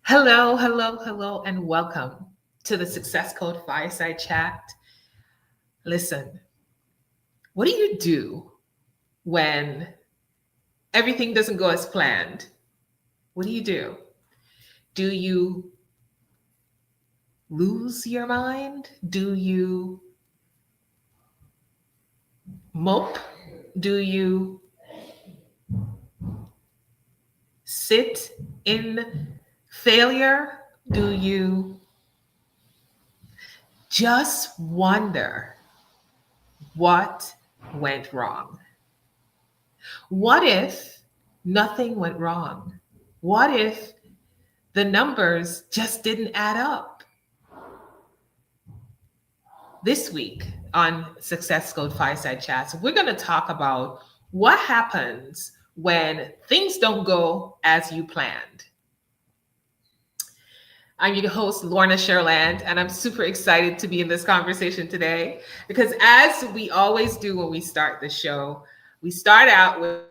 Hello, hello, hello, and welcome to the Success Code Fireside Chat. Listen, what do you do when everything doesn't go as planned? What do you do? Do you lose your mind? Do you mope? Do you sit in failure? Do you just wonder what went wrong? What if nothing went wrong? What if the numbers just didn't add up? This week on Success Code Fireside Chats, we're going to talk about what happens when things don't go as you planned. I'm your host, Lorna Sherland, and I'm super excited to be in this conversation today because, as we always do when we start the show, we start out with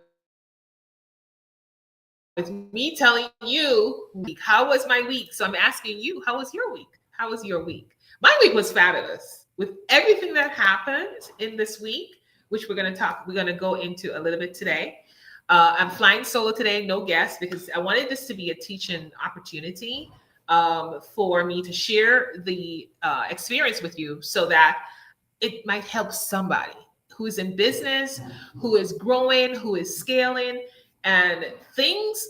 me telling you, how was my week? So I'm asking you, how was your week? How was your week? My week was fabulous with everything that happened in this week, which we're going to go into a little bit today. I'm flying solo today, no guests, because I wanted this to be a teaching opportunity for me to share the experience with you so that it might help somebody who is in business, who is growing, who is scaling, and things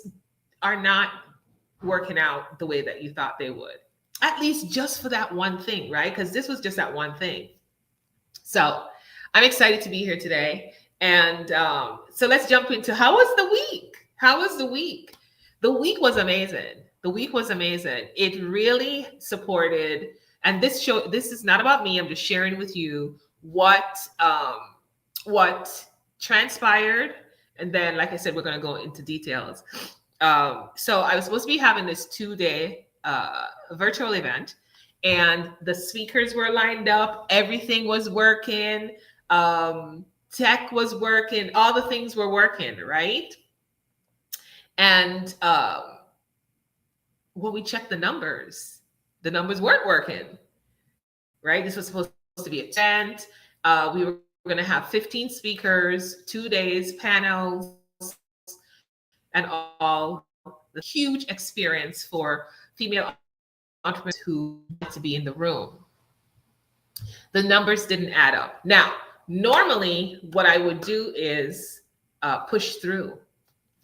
are not working out the way that you thought they would, at least just for that one thing, right? Because this was just that one thing. So I'm excited to be here today. And so let's jump into how was the week? How was the week? The week was amazing. The week was amazing. It really supported, and this is not about me. I'm just sharing with you what transpired. And then, like I said, we're going to go into details. So I was supposed to be having this 2-day virtual event, and the speakers were lined up. Everything was working. Tech was working. All the things were working, right? And when we checked the numbers weren't working, right? This was supposed to be a tent. We were going to have 15 speakers, 2 days, panels, and all the huge experience for female entrepreneurs who wanted to be in the room. The numbers didn't add up. Now, normally what I would do is push through.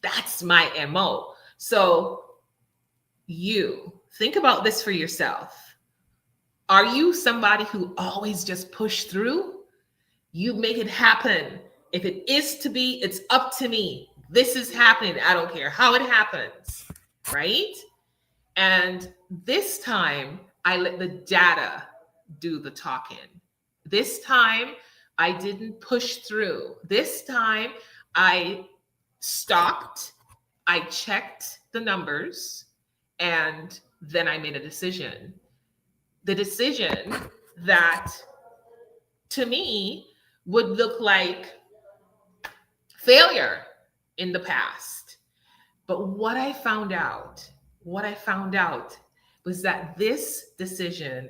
That's my MO. So you think about this for yourself. Are you somebody who always just push through? You make it happen. If it is to be, it's up to me. This is happening. I don't care how it happens, right? And this time, I let the data do the talking. This time, I didn't push through. This time, I stopped. I checked the numbers, and then I made a decision. The decision that, to me, would look like failure in the past. But what I found out was that this decision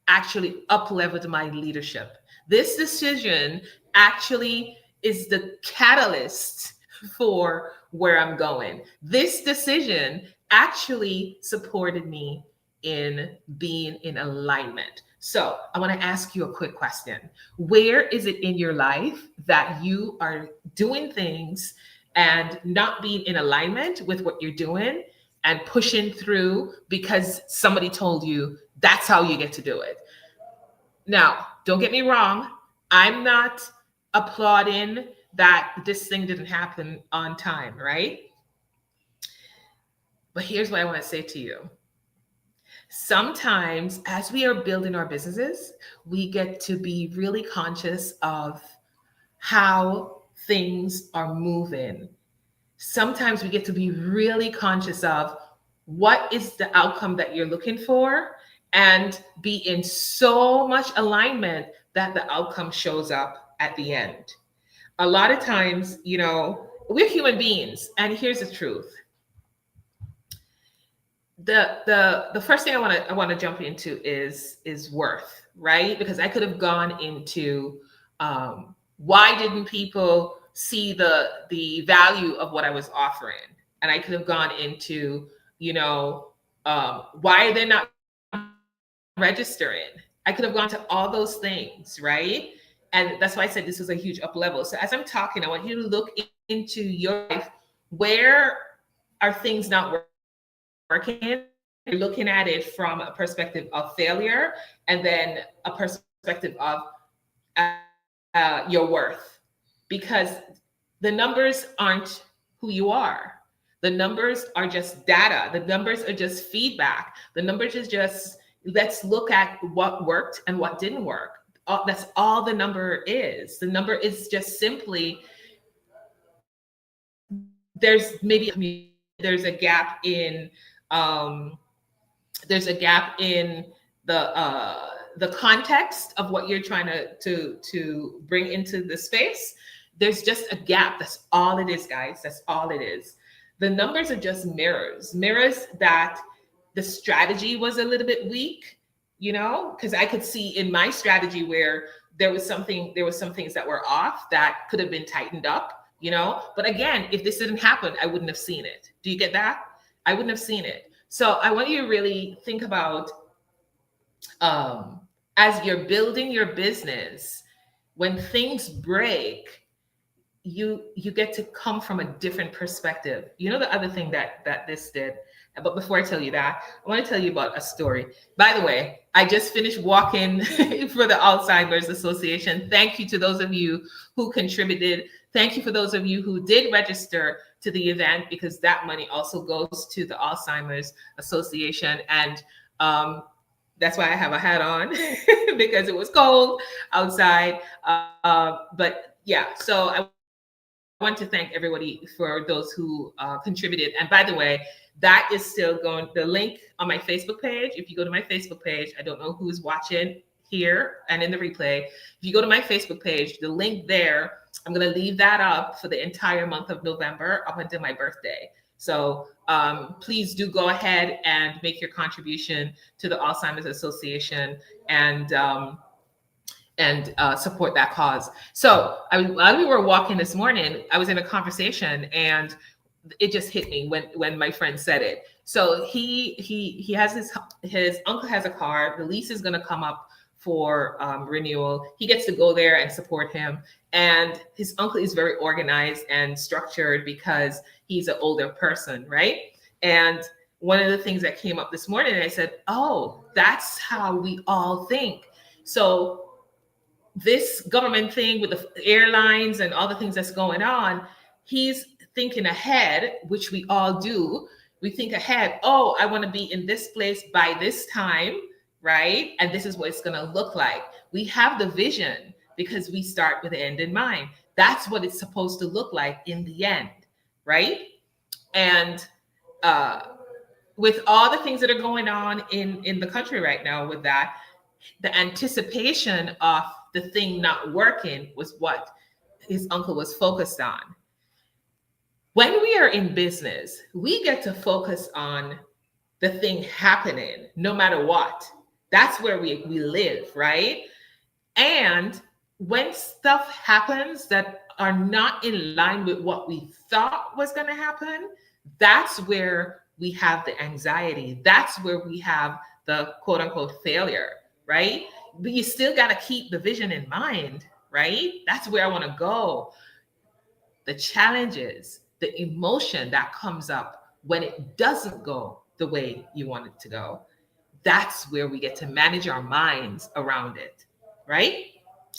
actually up-leveled my leadership. This decision actually is the catalyst for where I'm going. This decision actually supported me in being in alignment. So I want to ask you a quick question. Where is it in your life that you are doing things and not being in alignment with what you're doing and pushing through because somebody told you that's how you get to do it? Now, don't get me wrong. I'm not applauding that this thing didn't happen on time, right? But here's what I want to say to you. Sometimes, as we are building our businesses, we get to be really conscious of how things are moving. Sometimes we get to be really conscious of what is the outcome that you're looking for and be in so much alignment that the outcome shows up at the end. A lot of times, we're human beings, and here's the truth. The first thing I want to jump into is worth, right? Because I could have gone into why didn't people see the value of what I was offering, and I could have gone into why they're not registering. I could have gone to all those things, right? And that's why I said this was a huge up level. So as I'm talking, I want you to look into your life. Where are things not working? You're looking at it from a perspective of failure and then a perspective of your worth, because the numbers aren't who you are. The numbers are just data. The numbers are just feedback. The numbers is just, let's look at what worked and what didn't work. That's all the number is. The number is just simply, there's a gap in the context of what you're trying to bring into the space. There's just a gap. That's all it is, guys. That's all it is. The numbers are just mirrors that the strategy was a little bit weak, because I could see in my strategy where there was some things that were off that could have been tightened up, but again, if this didn't happen, I wouldn't have seen it. Do you get that? I wouldn't have seen it. So I want you to really think about, as you're building your business, when things break, you get to come from a different perspective. The other thing that this did, but before I tell you that, I want to tell you about a story. By the way, I just finished walking for the Alzheimer's Association. Thank you to those of you who contributed. Thank you for those of you who did register to the event, because that money also goes to the Alzheimer's Association. And that's why I have a hat on because it was cold outside. But yeah, so I want to thank everybody for those who contributed. And by the way, that is still going, the link on my Facebook page. If you go to my Facebook page, I don't know who's watching here and in the replay. If you go to my Facebook page, the link there, I'm going to leave that up for the entire month of November up until my birthday. So please do go ahead and make your contribution to the Alzheimer's Association and support that cause. So while we were walking this morning, I was in a conversation and it just hit me when my friend said it. So he has his uncle has a car. The lease is going to come up for renewal. He gets to go there and support him. And his uncle is very organized and structured because he's an older person, right? And one of the things that came up this morning, I said, oh, that's how we all think. So this government thing with the airlines and all the things that's going on, he's thinking ahead, which we all do. We think ahead, oh, I want to be in this place by this time, right? And this is what it's going to look like. We have the vision because we start with the end in mind. That's what it's supposed to look like in the end, right? And with all the things that are going on in the country right now with that, the anticipation of the thing not working was what his uncle was focused on. When we are in business, we get to focus on the thing happening no matter what. That's where we live, right? And when stuff happens that are not in line with what we thought was going to happen, that's where we have the anxiety. That's where we have the quote unquote failure, right? But you still got to keep the vision in mind, right? That's where I want to go. The challenges, the emotion that comes up when it doesn't go the way you want it to go, that's where we get to manage our minds around it, right?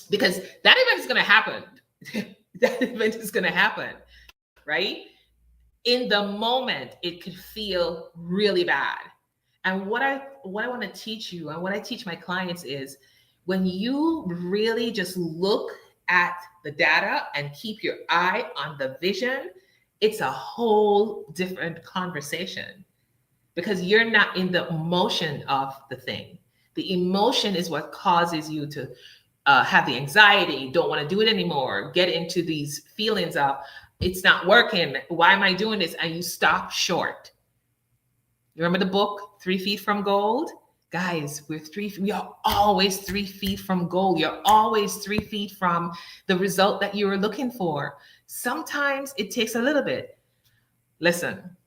Because that event is going to happen. That event is going to happen, right? In the moment, it could feel really bad. And what I want to teach you and what I teach my clients is when you really just look at the data and keep your eye on the vision, it's a whole different conversation because you're not in the emotion of the thing. The emotion is what causes you to have the anxiety, don't want to do it anymore, get into these feelings of it's not working. Why am I doing this? And you stop short. You remember the book, 3 Feet from Gold? Guys, we are always 3 feet from gold. You're always 3 feet from the result that you were looking for. Sometimes it takes a little bit. Listen,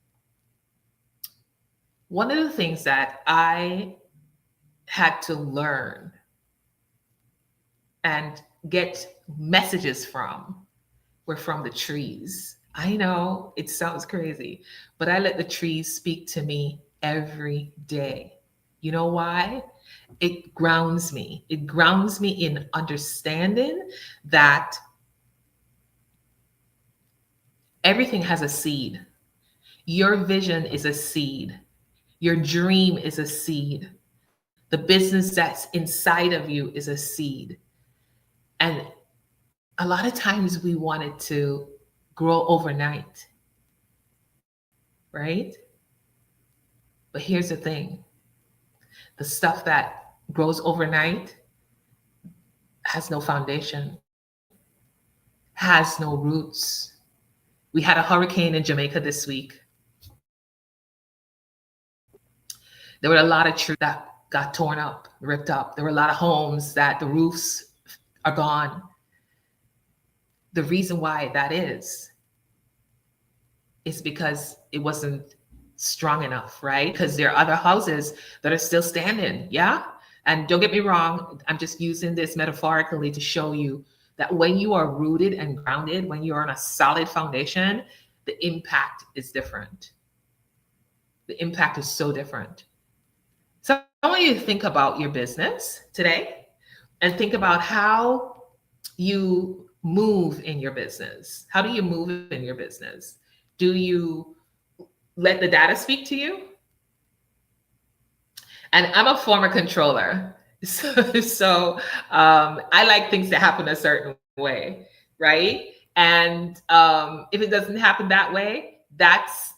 one of the things that I had to learn and get messages from were from the trees. I know it sounds crazy, but I let the trees speak to me every day. You know why? It grounds me. It grounds me in understanding that everything has a seed. Your vision is a seed. Your dream is a seed. The business that's inside of you is a seed. And a lot of times we want it to grow overnight, right? But here's the thing, the stuff that grows overnight has no foundation, has no roots. We had a hurricane in Jamaica this week. There were a lot of trees that got torn up, ripped up. There were a lot of homes that the roofs are gone. The reason why that is because it wasn't strong enough, right? Because there are other houses that are still standing, yeah? And don't get me wrong, I'm just using this metaphorically to show you that when you are rooted and grounded, when you're on a solid foundation, the impact is different. The impact is so different. So I want you to think about your business today and think about how you move in your business. How do you move in your business? Do you let the data speak to you? And I'm a former controller. So I like things to happen a certain way, right? And if it doesn't happen that way, that's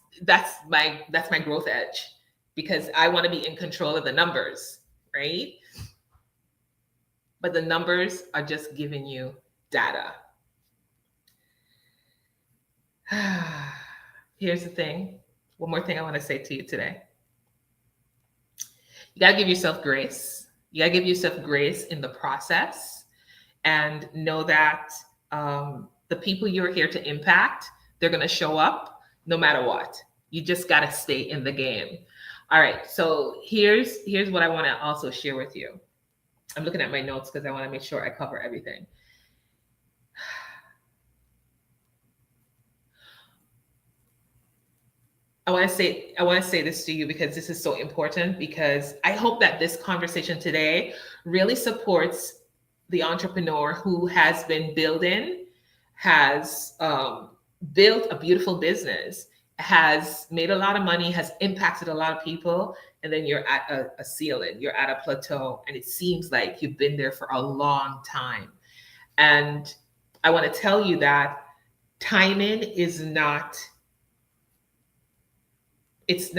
my growth edge because I want to be in control of the numbers, right? But the numbers are just giving you data. Here's the thing. One more thing I want to say to you today. You got to give yourself grace. You got to give yourself grace in the process and know that the people you're here to impact, they're going to show up no matter what. You just got to stay in the game. All right. So here's what I want to also share with you. I'm looking at my notes because I want to make sure I cover everything. I want to say this to you because this is so important, because I hope that this conversation today really supports the entrepreneur who has been building, has built a beautiful business, has made a lot of money, has impacted a lot of people, and then you're at a ceiling, you're at a plateau, and it seems like you've been there for a long time. And I want to tell you that timing is not, it's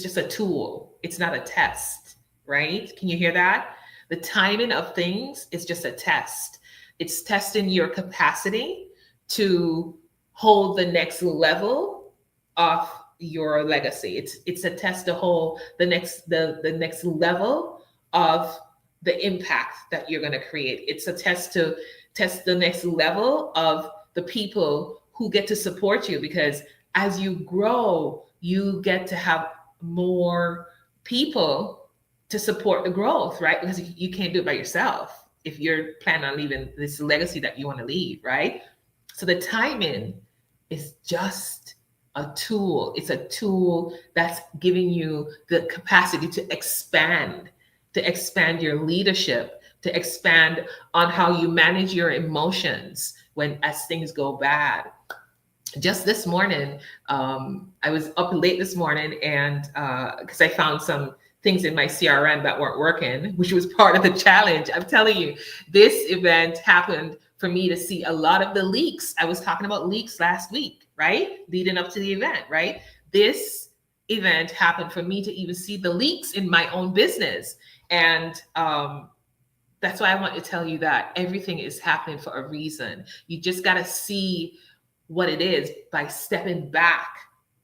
just a tool. It's not a test, right? Can you hear that? The timing of things is just a test. It's testing your capacity to hold the next level of your legacy. It's a test to hold the next level of the impact that you're going to create. It's a test to test the next level of the people who get to support you, because as you grow, you get to have more people to support the growth, right? Because you can't do it by yourself if you're planning on leaving this legacy that you want to leave, right? So the timing is just a tool. It's a tool that's giving you the capacity to expand your leadership, to expand on how you manage your emotions as things go bad. just this morning, I was up late this morning, and because I found some things in my CRM that weren't working, which was part of the challenge. I'm telling you, this event happened for me to see a lot of the leaks. I was talking about leaks last week, right? Leading up to the event, right? This event happened for me to even see the leaks in my own business. And that's why I want to tell you that everything is happening for a reason. You just got to see what it is by stepping back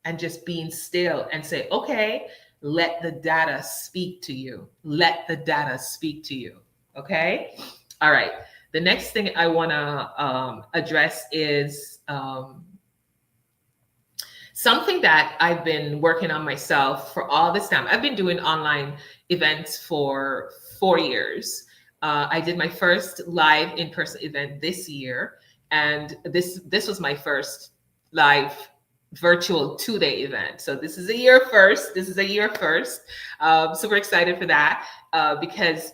and just being still and say, okay, let the data speak to you. Let the data speak to you. Okay. All right. The next thing I want to address is something that I've been working on myself for all this time. I've been doing online events for 4 years. I did my first live in-person event this year, and this was my first live virtual 2-day event. So this is a year first. This is a year first. Super excited for that because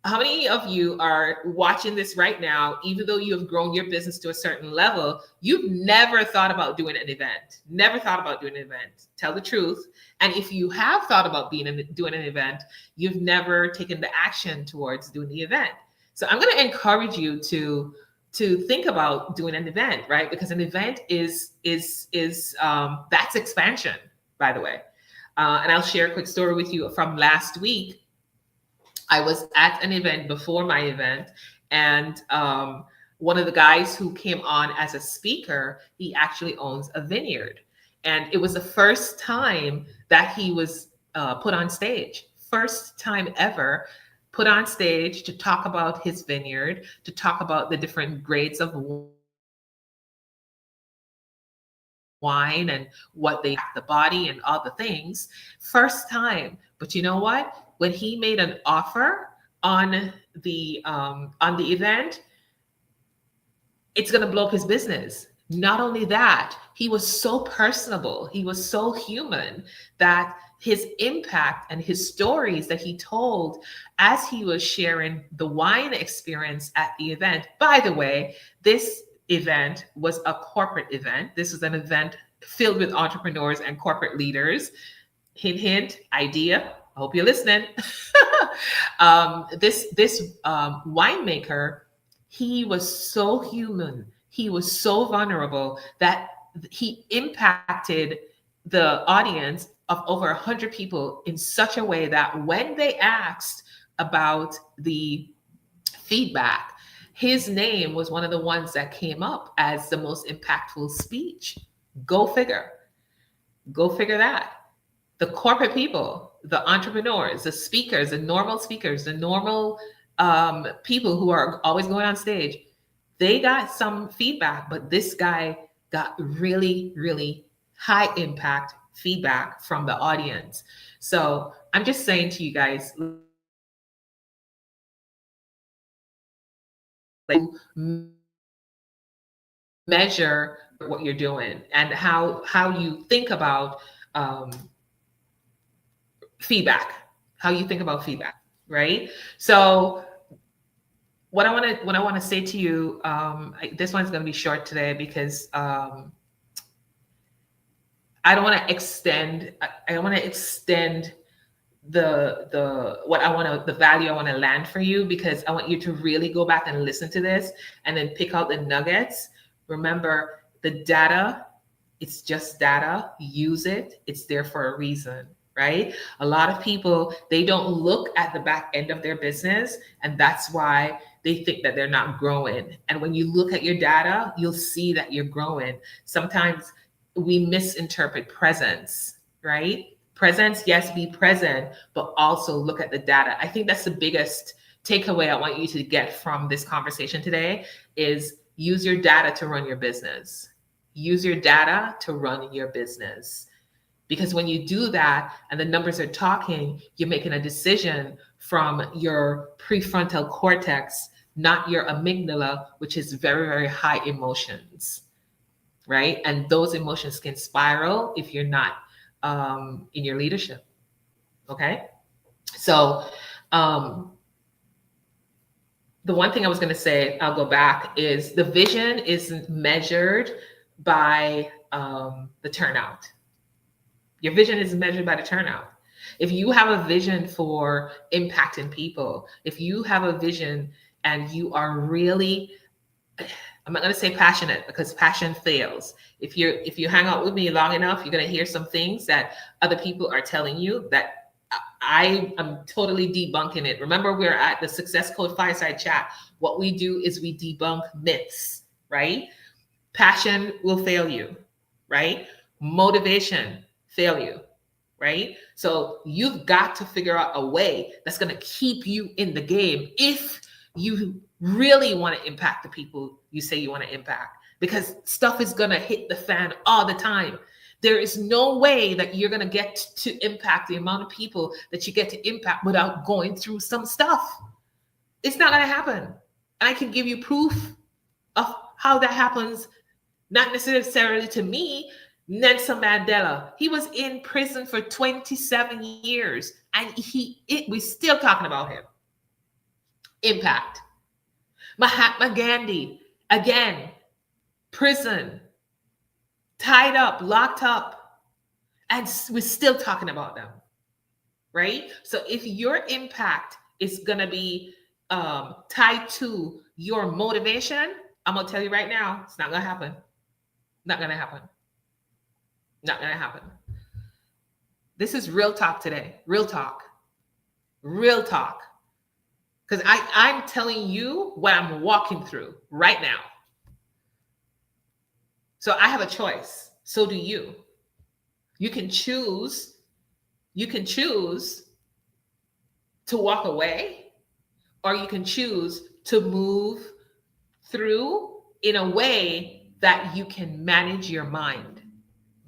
how many of you are watching this right now, even though you have grown your business to a certain level, you've never thought about doing an event, never thought about doing an event? Tell the truth. And if you have thought about doing an event, you've never taken the action towards doing the event. So I'm going to encourage you to think about doing an event, right? Because an event is that's expansion, by the way. And I'll share a quick story with you from last week. I was at an event before my event, and one of the guys who came on as a speaker, he actually owns a vineyard. And it was the first time that he was put on stage. First time ever put on stage to talk about his vineyard, to talk about the different grades of wine and what they the body and all the things. First time. But you know what? When he made an offer on the event, it's going to blow up his business. Not only that, he was so personable, he was so human, that his impact and his stories that he told as he was sharing the wine experience at the event. By the way, this event was a corporate event. This was an event filled with entrepreneurs and corporate leaders. Hint, hint, idea. I hope you're listening. This winemaker, he was so human. He was so vulnerable that he impacted the audience of over 100 people in such a way that when they asked about the feedback, his name was one of the ones that came up as the most impactful speech. Go figure. Go figure that. The corporate people, the entrepreneurs, the speakers, the normal people who are always going on stage, they got some feedback, but this guy got really, really high impact feedback from the audience. So I'm just saying to you guys, measure what you're doing and how you think about feedback, right? So what I want to say to you, this one's going to be short today because I don't want to extend. I don't want to extend the value I want to land for you, because I want you to really go back and listen to this and then pick out the nuggets. Remember, the data, it's just data. Use it. It's there for a reason, right? A lot of people, they don't look at the back end of their business, and that's why they think that they're not growing. And when you look at your data, you'll see that you're growing. Sometimes we misinterpret presence, right? Presence, yes, be present, but also look at the data. I think that's the biggest takeaway I want you to get from this conversation today is use your data to run your business. Use your data to run your business. Because when you do that and the numbers are talking, you're making a decision from your prefrontal cortex, not your amygdala, which is very, very high emotions, right? And those emotions can spiral if you're not in your leadership, okay? So the one thing I was going to say, I'll go back, is the vision isn't measured by the turnout. Your vision is measured by the turnout. If you have a vision for impacting people, if you have a vision and you are really, I'm not going to say passionate because passion fails. If you hang out with me long enough, you're going to hear some things that other people are telling you that I am totally debunking it. Remember, we're at the Success Code Fireside Chat. What we do is we debunk myths, right? Passion will fail you, right? Motivation fail you, right? So you've got to figure out a way that's going to keep you in the game if you really want to impact the people you say you want to impact, because stuff is going to hit the fan all the time. There is no way that you're going to get to impact the amount of people that you get to impact without going through some stuff. It's not going to happen. I can give you proof of how that happens, not necessarily to me. Nelson Mandela, he was in prison for 27 years and we're still talking about him. Impact. Mahatma Gandhi, again, prison, tied up, locked up, and we're still talking about them, right? So if your impact is going to be tied to your motivation, I'm going to tell you right now, it's not going to happen. Not going to happen. Not going to happen. This is real talk today. Real talk. Real talk. Because I'm telling you what I'm walking through right now. So I have a choice. So do you. You can choose to walk away, or you can choose to move through in a way that you can manage your mind.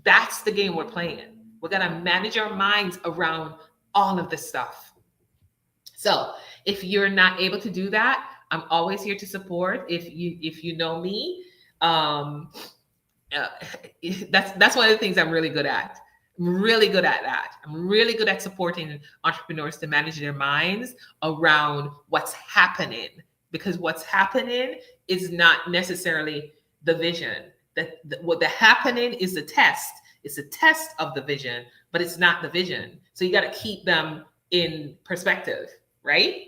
That's the game we're playing. We're going to manage our minds around all of this stuff. So if you're not able to do that, I'm always here to support. If you know me, that's one of the things I'm really good at. I'm really good at that. I'm really good at supporting entrepreneurs to manage their minds around what's happening, because what's happening is not necessarily the vision. What the happening is the test. It's a test of the vision, but it's not the vision. So you got to keep them in perspective, right?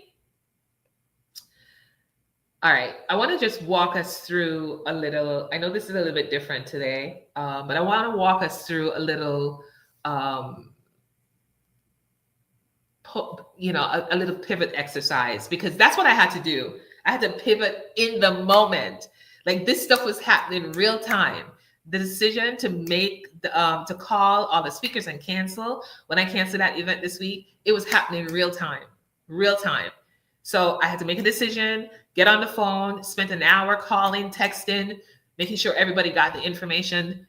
All right, I want to just walk us through a little. I know this is a little bit different today, but I want to walk us through a little, a little pivot exercise, because that's what I had to do. I had to pivot in the moment. Like, this stuff was happening real time. The decision to make to call all the speakers and cancel, when I canceled that event this week, it was happening real time. So I had to make a decision, get on the phone, spent an hour calling, texting, making sure everybody got the information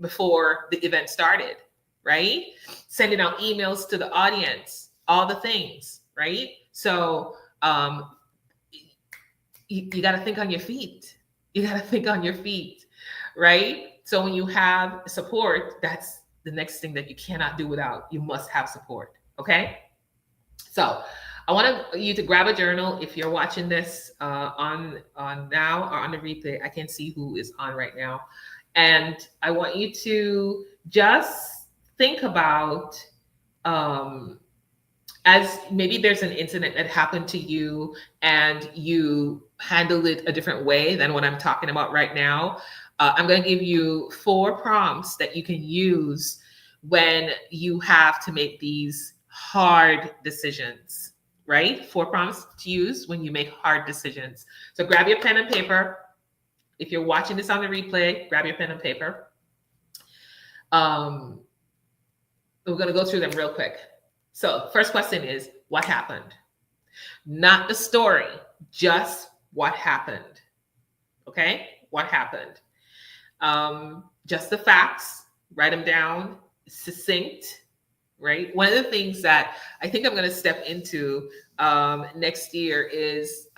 before the event started, right? Sending out emails to the audience, all the things, right? So you got to think on your feet. Right? So when you have support, that's the next thing that you cannot do without. You must have support, okay? So I want you to grab a journal. If you're watching this on now or on the replay, I can see who is on right now. And I want you to just think about, as maybe there's an incident that happened to you and you handled it a different way than what I'm talking about right now. I'm going to give you 4 prompts that you can use when you have to make these hard decisions, right? 4 prompts to use when you make hard decisions. So grab your pen and paper. If you're watching this on the replay, grab your pen and paper. We're going to go through them real quick. So first question is, what happened? Not the story, just what happened. Okay? What happened? Just the facts, write them down, succinct, right? One of the things that I think I'm going to step into next year is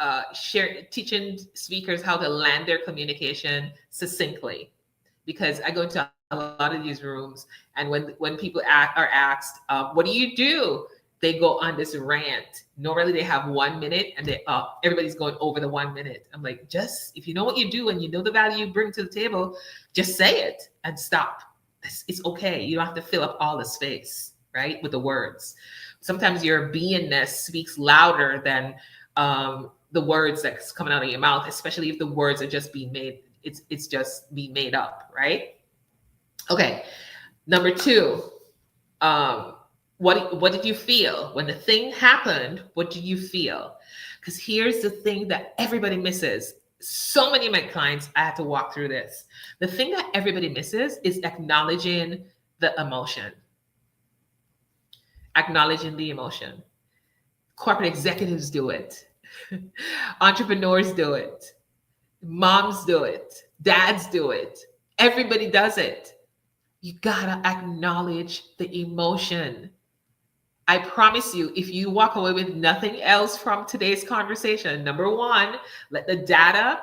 teaching speakers how to land their communication succinctly, because I go into a lot of these rooms, and when people are asked, what do you do they go on this rant. Normally they have 1 minute and everybody's going over the 1 minute. I'm like, just if you know what you do and you know the value you bring to the table, just say it and stop. It's okay. You don't have to fill up all the space, right, with the words. Sometimes your beingness speaks louder than the words that's coming out of your mouth, especially if the words are just being made. It's just being made up, right? Okay. Number two, what did you feel when the thing happened? What did you feel? Because here's the thing that everybody misses. So many of my clients, I had to walk through this. The thing that everybody misses is acknowledging the emotion. Acknowledging the emotion. Corporate executives do it. Entrepreneurs do it. Moms do it. Dads do it. Everybody does it. You gotta acknowledge the emotion. I promise you, if you walk away with nothing else from today's conversation, number one, let the data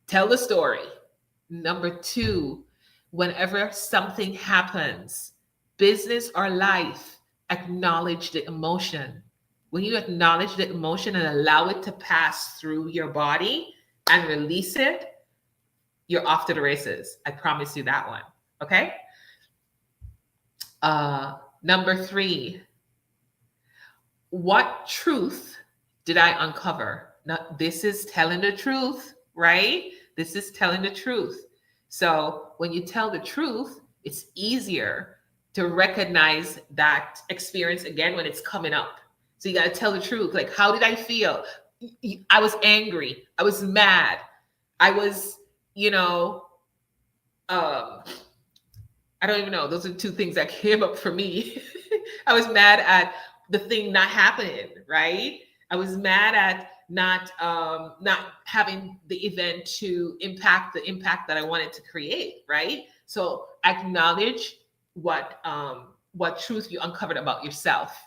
tell the story. Number two, whenever something happens, business or life, acknowledge the emotion. When you acknowledge the emotion and allow it to pass through your body and release it, you're off to the races. I promise you that one. Okay? Number three, what truth did I uncover? Now, this is telling the truth, right? This is telling the truth. So when you tell the truth, it's easier to recognize that experience again when it's coming up. So you got to tell the truth. Like, how did I feel? I was angry. I was mad. I was, I don't even know. Those are two things that came up for me. I was mad at the thing not happening, right? I was mad at not having the event to impact the impact that I wanted to create, right? So acknowledge what truth you uncovered about yourself,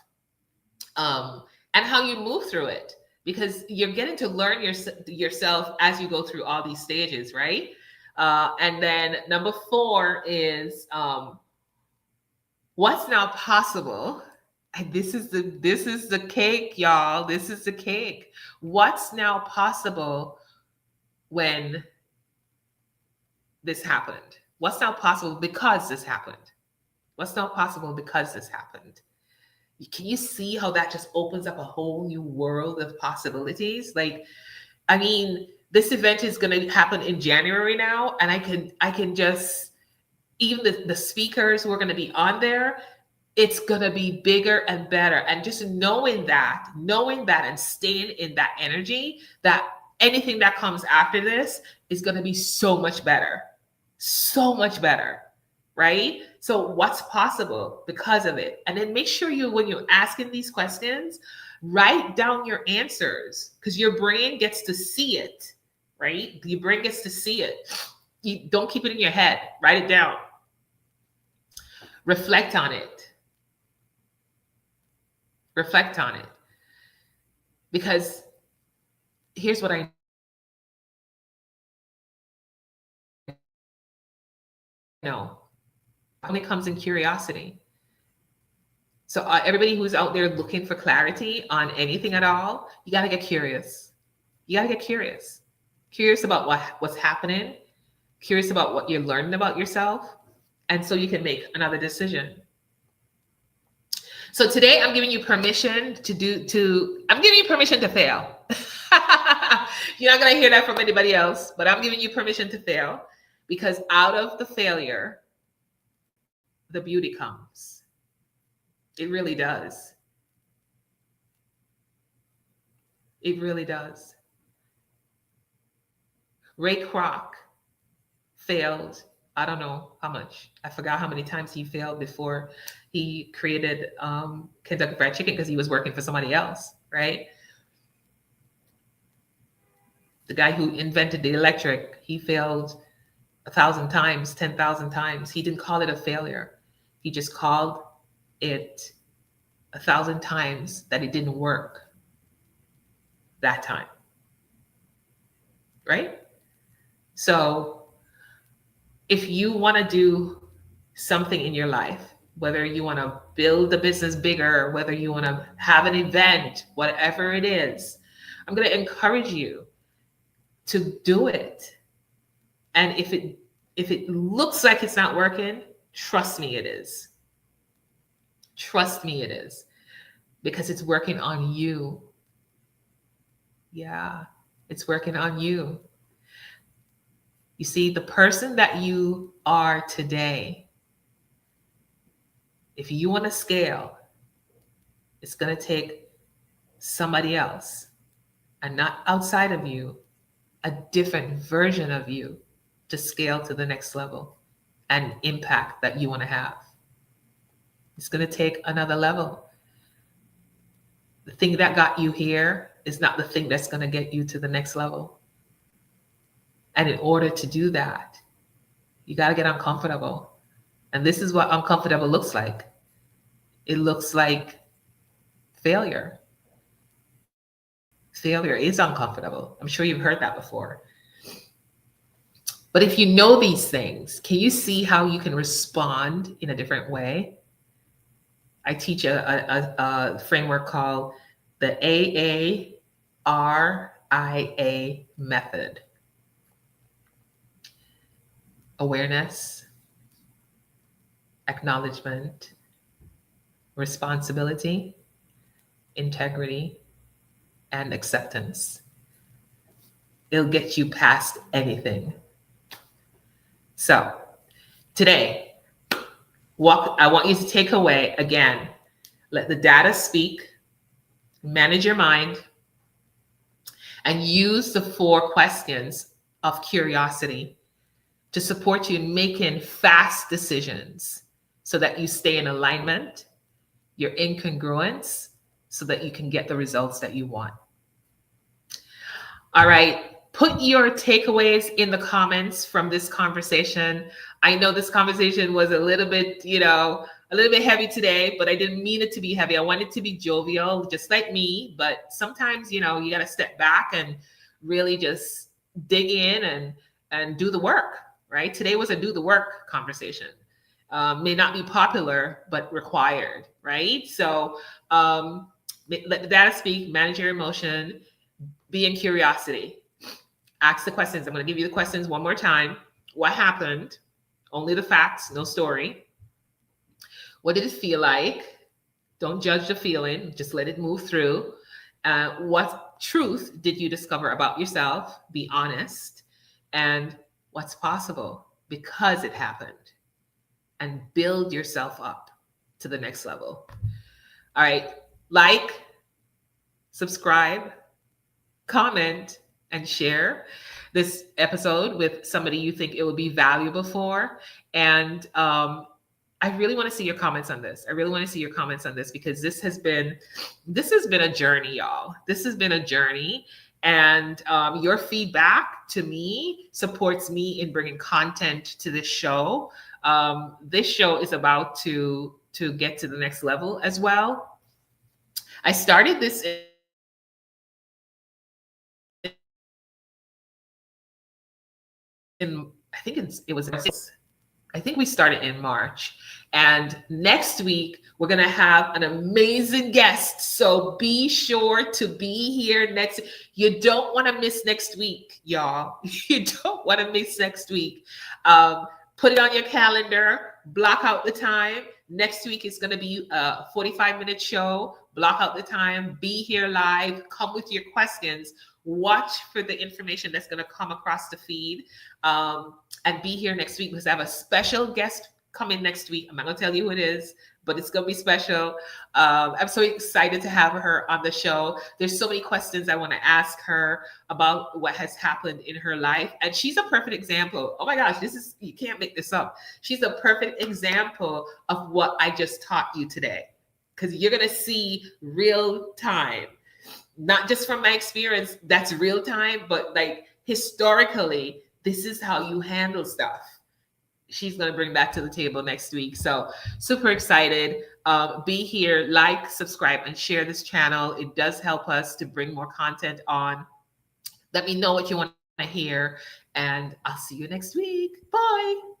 and how you move through it, because you're getting to learn yourself as you go through all these stages, right? And then number four is what's now possible. And this is the cake, y'all. This is the cake. What's now possible when this happened? What's now possible because this happened? What's now possible because this happened? Can you see how that just opens up a whole new world of possibilities? Like, I mean, this event is going to happen in January now, and I can just, even the speakers who are going to be on there, it's going to be bigger and better. And just knowing that and staying in that energy, that anything that comes after this is going to be so much better, right? So what's possible because of it? And then make sure when you're asking these questions, write down your answers, because your brain gets to see it, right? Your brain gets to see it. You don't keep it in your head. Write it down. Reflect on it. Reflect on it. Because here's what I know. It only comes in curiosity. So everybody who's out there looking for clarity on anything at all, you got to get curious. You got to get curious. Curious about what's happening. Curious about what you're learning about yourself. And so you can make another decision. So today I'm giving you permission I'm giving you permission to fail. You're not going to hear that from anybody else, but I'm giving you permission to fail, because out of the failure, the beauty comes. It really does. It really does. Ray Kroc failed. I don't know how much. I forgot how many times he failed before he created Kentucky Fried Chicken, because he was working for somebody else, right? The guy who invented the electric, he failed 1,000 times, 10,000 times. He didn't call it a failure. He just called it 1,000 times that it didn't work that time, right? So if you want to do something in your life, whether you want to build the business bigger, whether you want to have an event, whatever it is, I'm going to encourage you to do it. And if it looks like it's not working, trust me, it is. Trust me, it is, because it's working on you. Yeah, it's working on you. You see, the person that you are today, if you want to scale, it's going to take somebody else, and not outside of you, a different version of you to scale to the next level and impact that you want to have. It's going to take another level. The thing that got you here is not the thing that's going to get you to the next level. And in order to do that, you got to get uncomfortable. And this is what uncomfortable looks like. It looks like failure. Failure is uncomfortable. I'm sure you've heard that before. But if you know these things, can you see how you can respond in a different way? I teach a framework called the AARIA method. Awareness, acknowledgement, responsibility, integrity, and acceptance. It'll get you past anything. So today, what I want you to take away, again, let the data speak, manage your mind, and use the 4 questions of curiosity to support you in making fast decisions so that you stay in alignment, you're in congruence, so that you can get the results that you want. All right. Put your takeaways in the comments from this conversation. I know this conversation was a little bit, a little bit heavy today, but I didn't mean it to be heavy. I wanted it to be jovial, just like me. But sometimes, you got to step back and really just dig in and do the work, right? Today was a do the work conversation. May not be popular, but required, right? So let the data speak, manage your emotion, be in curiosity. Ask the questions. I'm going to give you the questions one more time. What happened? Only the facts, no story. What did it feel like? Don't judge the feeling. Just let it move through. What truth did you discover about yourself? Be honest. And what's possible because it happened. And build yourself up to the next level. All right. Like, subscribe, comment, and share this episode with somebody you think it would be valuable for. And I really want to see your comments on this. I really want to see your comments on this, because this has been a journey, y'all. This has been a journey. And your feedback to me supports me in bringing content to this show. This show is about to get to the next level as well. I started this I think we started in March. And next week, we're going to have an amazing guest. So be sure to be here next. You don't want to miss next week, y'all. You don't want to miss next week. Put it on your calendar, block out the time. Next week is going to be a 45-minute show. Block out the time, be here live, come with your questions. Watch for the information that's going to come across the feed, and be here next week, because I have a special guest coming next week. I'm not going to tell you who it is, but it's going to be special. I'm so excited to have her on the show. There's so many questions I want to ask her about what has happened in her life. And she's a perfect example. Oh my gosh, you can't make this up. She's a perfect example of what I just taught you today, because you're going to see real time. Not just from my experience, that's real time, but like historically, this is how you handle stuff. She's going to bring that to the table next week. So super excited. Be here, like, subscribe, and share this channel. It does help us to bring more content on. Let me know what you want to hear, and I'll see you next week. Bye.